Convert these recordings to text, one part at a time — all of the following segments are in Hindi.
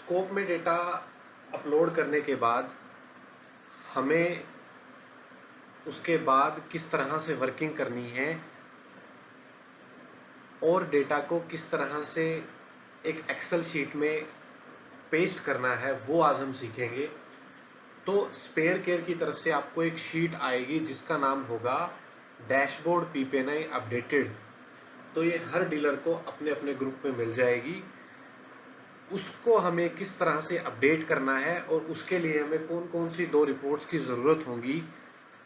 स्कोप में डेटा अपलोड करने के बाद हमें उसके बाद किस तरह से वर्किंग करनी है और डेटा को किस तरह से एक एक्सेल शीट में पेस्ट करना है वो आज हम सीखेंगे। तो स्पेयर केयर की तरफ से आपको एक शीट आएगी जिसका नाम होगा डैशबोर्ड पीपीएनआई अपडेटेड। तो ये हर डीलर को अपने अपने ग्रुप में मिल जाएगी। उसको हमें किस तरह से अपडेट करना है और उसके लिए हमें कौन कौन सी 2 रिपोर्ट्स की ज़रूरत होगी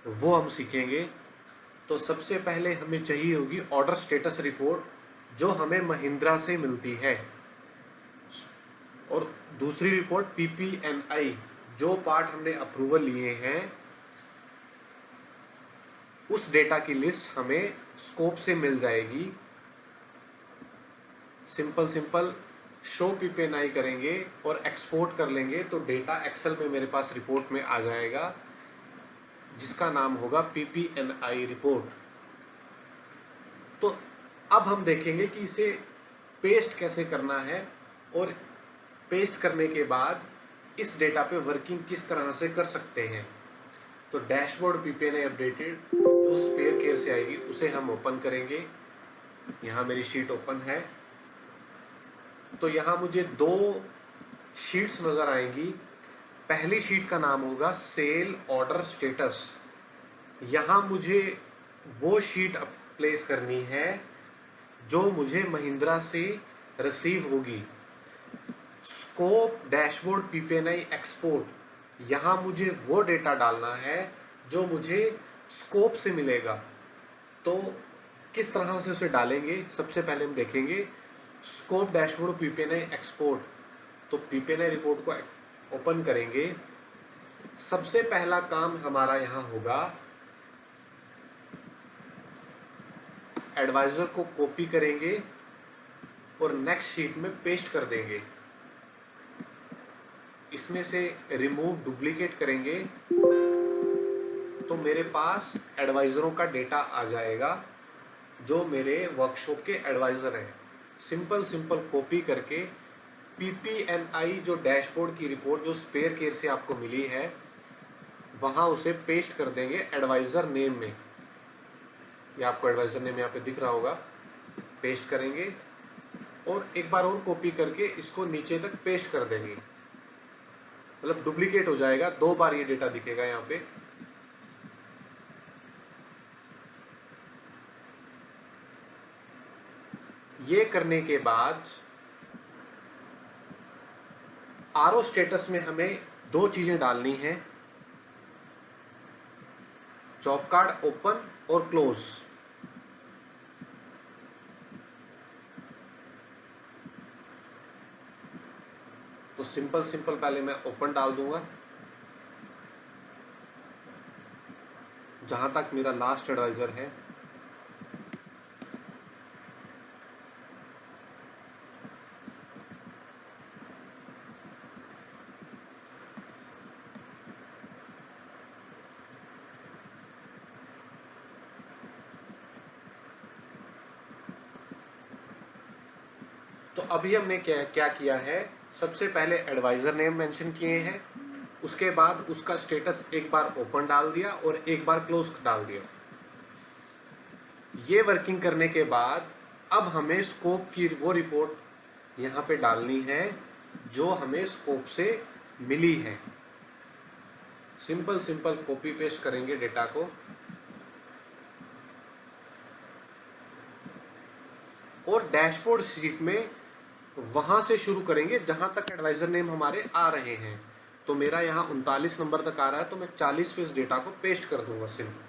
वो हम सीखेंगे। तो सबसे पहले हमें चाहिए होगी ऑर्डर स्टेटस रिपोर्ट जो हमें महिंद्रा से मिलती है, और दूसरी रिपोर्ट पीपीएनआई जो पार्ट हमने अप्रूवल लिए हैं उस डेटा की लिस्ट हमें स्कोप से मिल जाएगी। सिंपल शो पीपीएनआई करेंगे और एक्सपोर्ट कर लेंगे तो डेटा एक्सेल में मेरे पास रिपोर्ट में आ जाएगा जिसका नाम होगा पीपीएनआई रिपोर्ट। तो अब हम देखेंगे कि इसे पेस्ट कैसे करना है और पेस्ट करने के बाद इस डेटा पे वर्किंग किस तरह से कर सकते हैं। तो डैशबोर्ड पीपीएनआई अपडेटेड जो स्पेयर केयर से आएगी उसे हम ओपन करेंगे। यहाँ मेरी शीट ओपन है। तो यहाँ मुझे 2 शीट्स नज़र आएंगी। पहली शीट का नाम होगा सेल ऑर्डर स्टेटस। यहाँ मुझे वो शीट प्लेस करनी है जो मुझे महिंद्रा से रिसीव होगी। स्कोप डैशबोर्ड पीपीएनआई एक्सपोर्ट, यहाँ मुझे वो डेटा डालना है जो मुझे स्कोप से मिलेगा। तो किस तरह से उसे डालेंगे सबसे पहले हम देखेंगे। स्कोप डैशबोर्ड पीपीएनआई एक्सपोर्ट, तो पीपीएनआई रिपोर्ट को ओपन करेंगे। सबसे पहला काम हमारा यहाँ होगा एडवाइजर को कॉपी करेंगे और नेक्स्ट शीट में पेस्ट कर देंगे। इसमें से रिमूव डुप्लीकेट करेंगे तो मेरे पास एडवाइजरों का डेटा आ जाएगा जो मेरे वर्कशॉप के एडवाइजर हैं। सिंपल कॉपी करके पीपीएनआई जो डैशबोर्ड की रिपोर्ट जो स्पेयर केयर से आपको मिली है वहाँ उसे पेस्ट कर देंगे एडवाइजर नेम में। ये आपको एडवाइजर नेम यहाँ पे दिख रहा होगा। पेस्ट करेंगे और एक बार और कॉपी करके इसको नीचे तक पेस्ट कर देंगे, मतलब डुप्लीकेट हो जाएगा। 2 बार ये डेटा दिखेगा यहाँ पे। ये करने के बाद आरओ स्टेटस में हमें 2 चीजें डालनी है, जॉब कार्ड ओपन और क्लोज। तो सिंपल पहले मैं ओपन डाल दूंगा जहां तक मेरा लास्ट एडवाइजर है। तो अभी हमने क्या किया है, सबसे पहले एडवाइजर नेम मेंशन किए हैं, उसके बाद उसका स्टेटस एक बार ओपन डाल दिया और एक बार क्लोज डाल दिया। ये वर्किंग करने के बाद अब हमें स्कोप की वो रिपोर्ट यहाँ पे डालनी है जो हमें स्कोप से मिली है। सिंपल कॉपी पेस्ट करेंगे डेटा को और डैशबोर्ड शीट में वहां से शुरू करेंगे जहां तक एडवाइजर नेम हमारे आ रहे हैं। तो मेरा यहाँ 39 नंबर तक आ रहा है तो मैं 40 पे इस डेटा को पेस्ट कर दूंगा सिंपल।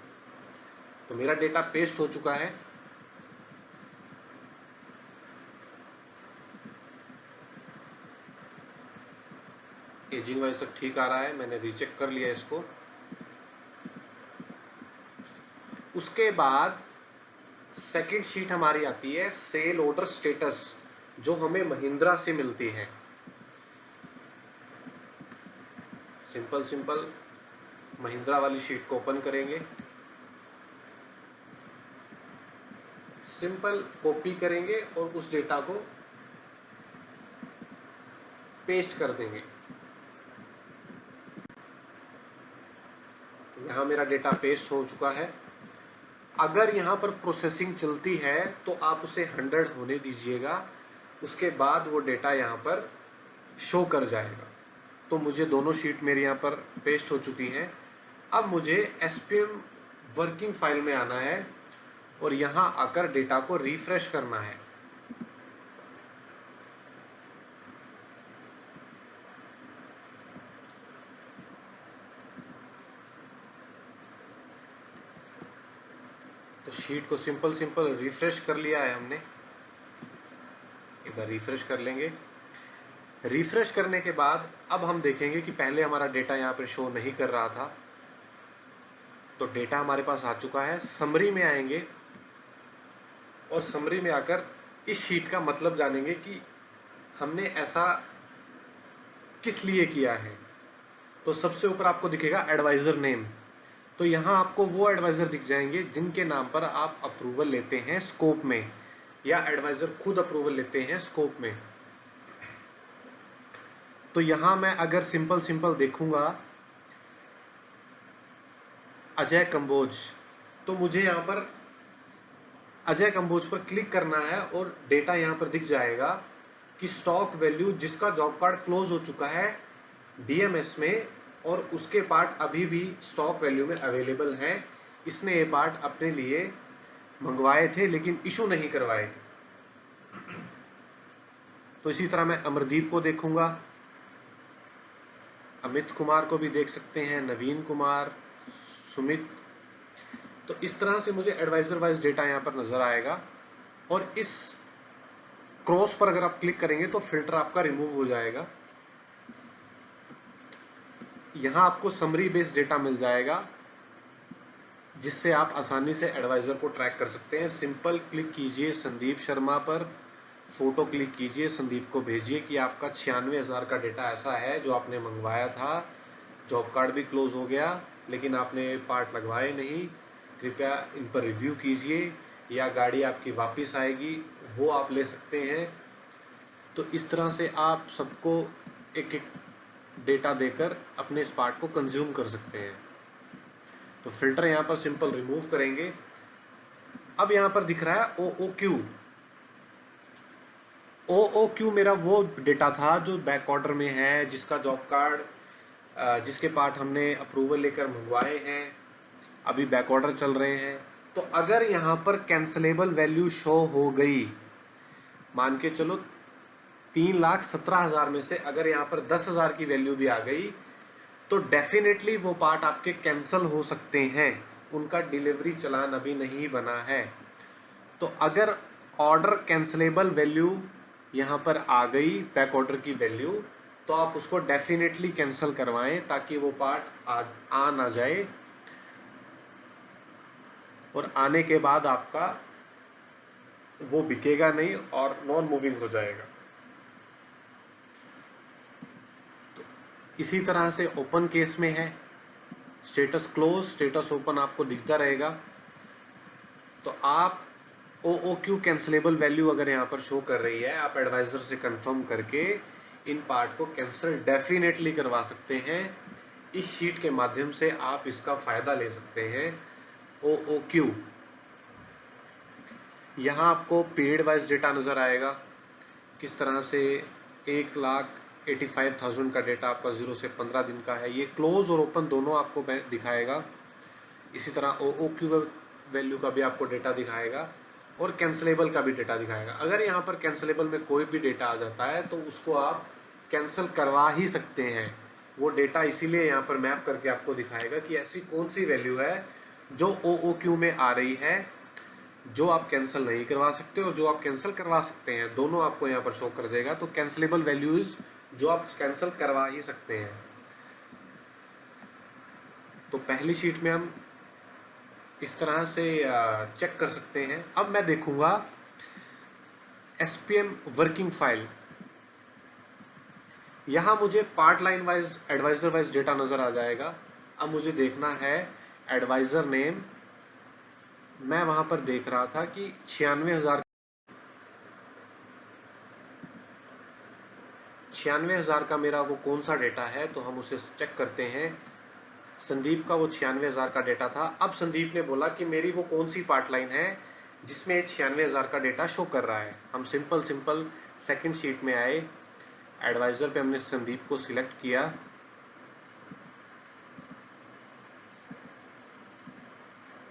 तो मेरा डेटा पेस्ट हो चुका है। एजिंग वाइज तक ठीक आ रहा है, मैंने रीचेक कर लिया इसको। उसके बाद सेकंड शीट हमारी आती है सेल ऑर्डर स्टेटस जो हमें महिंद्रा से मिलती है। सिंपल महिंद्रा वाली शीट को ओपन करेंगे, सिंपल कॉपी करेंगे और उस डेटा को पेस्ट कर देंगे। तो यहाँ मेरा डेटा पेस्ट हो चुका है। अगर यहाँ पर प्रोसेसिंग चलती है तो आप उसे 100 होने दीजिएगा, उसके बाद वो डेटा यहाँ पर शो कर जाएगा। तो मुझे दोनों शीट मेरी यहाँ पर पेस्ट हो चुकी हैं। अब मुझे SPM वर्किंग फाइल में आना है और यहाँ आकर डेटा को रिफ्रेश करना है। तो शीट को सिंपल रिफ्रेश कर लिया है हमने। एक बार रिफ्रेश कर लेंगे। रिफ्रेश करने के बाद अब हम देखेंगे कि पहले हमारा डेटा यहाँ पर शो नहीं कर रहा था, तो डेटा हमारे पास आ चुका है। समरी में आएंगे और समरी में आकर इस शीट का मतलब जानेंगे कि हमने ऐसा किस लिए किया है। तो सबसे ऊपर आपको दिखेगा एडवाइज़र नेम। तो यहाँ आपको वो एडवाइज़र दिख जाएंगे जिनके नाम पर आप अप्रूवल लेते हैं स्कोप में, या एडवाइज़र खुद अप्रूवल लेते हैं स्कोप में। तो यहाँ मैं अगर सिंपल देखूंगा अजय कंबोज, तो मुझे यहाँ पर अजय कंबोज पर क्लिक करना है और डेटा यहाँ पर दिख जाएगा कि स्टॉक वैल्यू जिसका जॉब कार्ड क्लोज हो चुका है DMS में, और उसके पार्ट अभी भी स्टॉक वैल्यू में अवेलेबल हैं। इसने ये पार्ट अपने लिए मंगवाए थे लेकिन इशू नहीं करवाए। तो इसी तरह मैं अमरदीप को देखूंगा, अमित कुमार को भी देख सकते हैं, नवीन कुमार, सुमित। तो इस तरह से मुझे एडवाइज़र वाइज डेटा यहाँ पर नज़र आएगा। और इस क्रॉस पर अगर आप क्लिक करेंगे तो फिल्टर आपका रिमूव हो जाएगा। यहाँ आपको समरी बेस्ड डेटा मिल जाएगा जिससे आप आसानी से एडवाइज़र को ट्रैक कर सकते हैं। सिंपल क्लिक कीजिए संदीप शर्मा पर, फ़ोटो क्लिक कीजिए, संदीप को भेजिए कि आपका 96,000 का डेटा ऐसा है जो आपने मंगवाया था, जॉब कार्ड भी क्लोज हो गया लेकिन आपने पार्ट लगवाए नहीं, कृपया इन पर रिव्यू कीजिए, या गाड़ी आपकी वापस आएगी वो आप ले सकते हैं। तो इस तरह से आप सबको एक एक डेटा देकर अपने इस पार्ट को कंज्यूम कर सकते हैं। तो फिल्टर यहाँ पर सिंपल रिमूव करेंगे। अब यहाँ पर दिख रहा है OOQ। OOQ मेरा वो डेटा था जो बैक ऑर्डर में है, जिसका जॉब कार्ड जिसके पार्ट हमने अप्रूवल लेकर मंगवाए हैं, अभी बैक ऑर्डर चल रहे हैं। तो अगर यहाँ पर कैंसलेबल वैल्यू शो हो गई, मान के चलो 3,17,000 में से अगर यहाँ पर 10,000 की वैल्यू भी आ गई, तो डेफिनेटली वो पार्ट आपके कैंसिल हो सकते हैं, उनका डिलीवरी चालान अभी नहीं बना है। तो अगर ऑर्डर कैंसलेबल वैल्यू यहाँ पर आ गई, बैक ऑर्डर की वैल्यू, तो आप उसको डेफिनेटली कैंसिल करवाएं ताकि वो पार्ट आ ना जाए, और आने के बाद आपका वो बिकेगा नहीं और नॉन मूविंग हो जाएगा। तो इसी तरह से ओपन केस में है, स्टेटस क्लोज, स्टेटस ओपन आपको दिखता रहेगा। तो आप OOQ कैंसलेबल वैल्यू अगर यहाँ पर शो कर रही है, आप एडवाइज़र से कंफर्म करके इन पार्ट को कैंसिल डेफिनेटली करवा सकते हैं। इस शीट के माध्यम से आप इसका फ़ायदा ले सकते हैं। OOQ यहाँ आपको पीरियड वाइज डेटा नज़र आएगा, किस तरह से 1,85,000 का डेटा आपका 0 से 15 दिन का है। ये क्लोज और ओपन दोनों आपको दिखाएगा। इसी तरह OOQ वैल्यू का भी आपको डेटा दिखाएगा और कैंसलेबल का भी डेटा दिखाएगा। अगर यहाँ पर कैंसलेबल में कोई भी डेटा आ जाता है तो उसको आप कैंसिल करवा ही सकते हैं। वो डेटा इसीलिए यहाँ पर मैप करके आपको दिखाएगा कि ऐसी कौन सी वैल्यू है जो OOQ में आ रही है जो आप कैंसिल नहीं करवा सकते और जो आप कैंसिल करवा सकते हैं, दोनों आपको यहाँ पर शो कर देगा। तो कैंसलेबल वैल्यूज़ जो आप कैंसिल करवा ही सकते हैं। तो पहली शीट में हम इस तरह से चेक कर सकते हैं। अब मैं देखूंगा SPM वर्किंग फाइल। यहाँ मुझे part line wise advisor wise data नज़र आ जाएगा। अब मुझे देखना है एडवाइज़र नेम। मैं वहाँ पर देख रहा था कि 96,000 96,000 का मेरा वो कौन सा डेटा है, तो हम उसे चेक करते हैं। संदीप का वो 96,000 का डेटा था। अब संदीप ने बोला कि मेरी वो कौन सी पार्ट लाइन है जिसमें 96,000 का डेटा शो कर रहा है। हम सिंपल सेकंड शीट में आए, एडवाइज़र पे हमने संदीप को सिलेक्ट किया,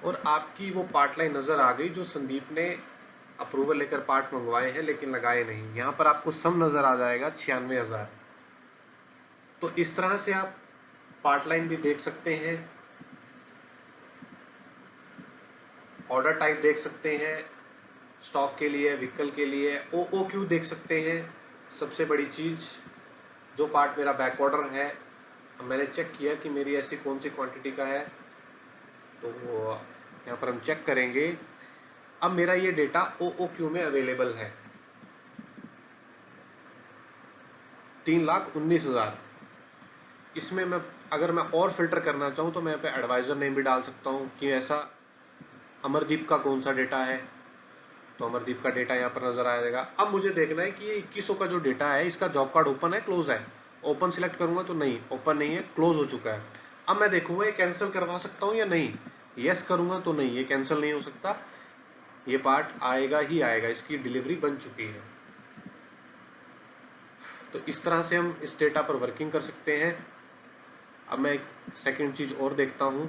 और आपकी वो पार्ट लाइन नज़र आ गई जो संदीप ने अप्रूवल लेकर पार्ट मंगवाए हैं लेकिन लगाए नहीं। यहाँ पर आपको सम नज़र आ जाएगा 96,000। तो इस तरह से आप पार्ट लाइन भी देख सकते हैं, ऑर्डर टाइप देख सकते हैं, स्टॉक के लिए, व्हीकल के लिए, OOQ देख सकते हैं। सबसे बड़ी चीज़, जो पार्ट मेरा बैक ऑर्डर है, मैंने चेक किया कि मेरी ऐसी कौन सी क्वांटिटी का है, तो यहाँ पर हम चेक करेंगे। अब मेरा ये डेटा OOQ में अवेलेबल है 3,19,000। इसमें अगर मैं और फिल्टर करना चाहूँ तो मैं यहाँ पे एडवाइज़र नेम भी डाल सकता हूँ कि ऐसा अमरदीप का कौन सा डेटा है, तो अमरदीप का डेटा यहाँ पर नज़र आ जाएगा। अब मुझे देखना है कि ये 2100 का जो डेटा है, इसका जॉब कार्ड ओपन है, क्लोज है। ओपन सिलेक्ट करूँगा तो नहीं, ओपन नहीं है, क्लोज हो चुका है। अब मैं देखूँगा ये कैंसिल करवा सकता हूँ या नहीं। यस करूँगा तो नहीं, ये कैंसिल नहीं हो सकता, ये पार्ट आएगा ही आएगा, इसकी डिलीवरी बन चुकी है। तो इस तरह से हम इस डेटा पर वर्किंग कर सकते हैं। अब मैं एक सेकंड चीज़ और देखता हूँ।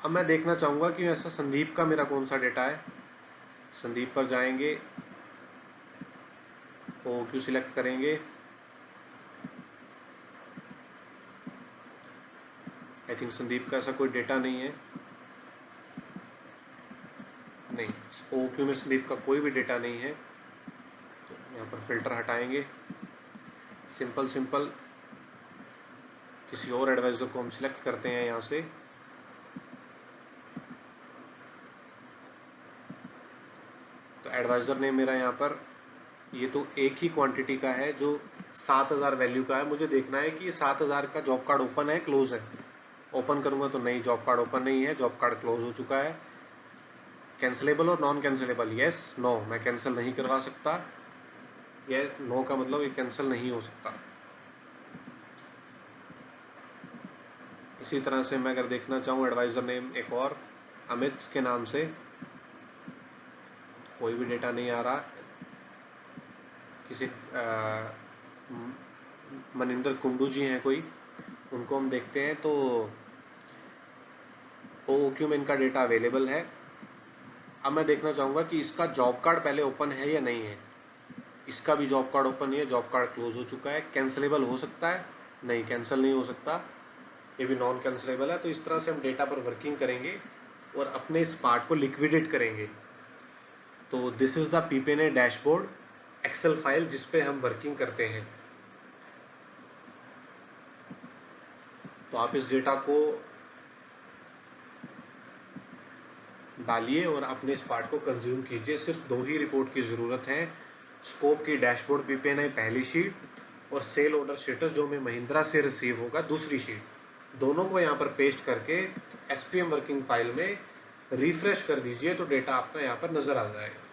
अब मैं देखना चाहूँगा कि ऐसा संदीप का मेरा कौन सा डेटा है। संदीप पर जाएंगे, OOQ सिलेक्ट करेंगे, आई थिंक संदीप का ऐसा कोई डेटा नहीं है, नहीं, OOQ में संदीप का कोई भी डेटा नहीं है। तो यहाँ पर फिल्टर हटाएंगे, सिंपल किसी और एडवाइज़र को हम सिलेक्ट करते हैं यहाँ से। तो एडवाइज़र ने मेरा यहाँ पर, ये तो एक ही क्वांटिटी का है जो 7,000 वैल्यू का है। मुझे देखना है कि ये 7,000 का जॉब कार्ड ओपन है, क्लोज है। ओपन करूँगा तो नहीं, जॉब कार्ड ओपन नहीं है, जॉब कार्ड क्लोज हो चुका है। कैंसिलेबल और नॉन कैंसिलेबल, येस नो, मैं कैंसिल नहीं करवा सकता। ये नो का मतलब ये कैंसिल नहीं हो सकता। इसी तरह से मैं अगर देखना चाहूँ एडवाइज़र नेम एक और अमित के नाम से, कोई भी डेटा नहीं आ रहा। किसी मनिंदर कुंडू जी हैं कोई, उनको हम देखते हैं, तो OOQ में इनका डेटा अवेलेबल है। अब मैं देखना चाहूँगा कि इसका जॉब कार्ड पहले ओपन है या नहीं है। इसका भी जॉब कार्ड ओपन नहीं है, जॉब कार्ड क्लोज हो चुका है। कैंसिलेबल हो सकता है, नहीं कैंसिल नहीं हो सकता, ये भी नॉन कैंसिलेबल है। तो इस तरह से हम डेटा पर वर्किंग करेंगे और अपने इस पार्ट को लिक्विडेट करेंगे। तो दिस इज़ द पीपेने डैशबोर्ड एक्सेल फाइल जिस पे हम वर्किंग करते हैं। तो आप इस डेटा को डालिए और अपने इस पार्ट को कंज्यूम कीजिए। सिर्फ 2 ही रिपोर्ट की ज़रूरत है, स्कोप की डैशबोर्ड पीपेने पहली शीट, और सेल ऑर्डर स्टेटस जो हमें महिंद्रा से रिसीव होगा दूसरी शीट। दोनों को यहाँ पर पेस्ट करके SPM वर्किंग फाइल में रिफ्रेश कर दीजिए, तो डेटा आपका यहाँ पर नज़र आ जाएगा।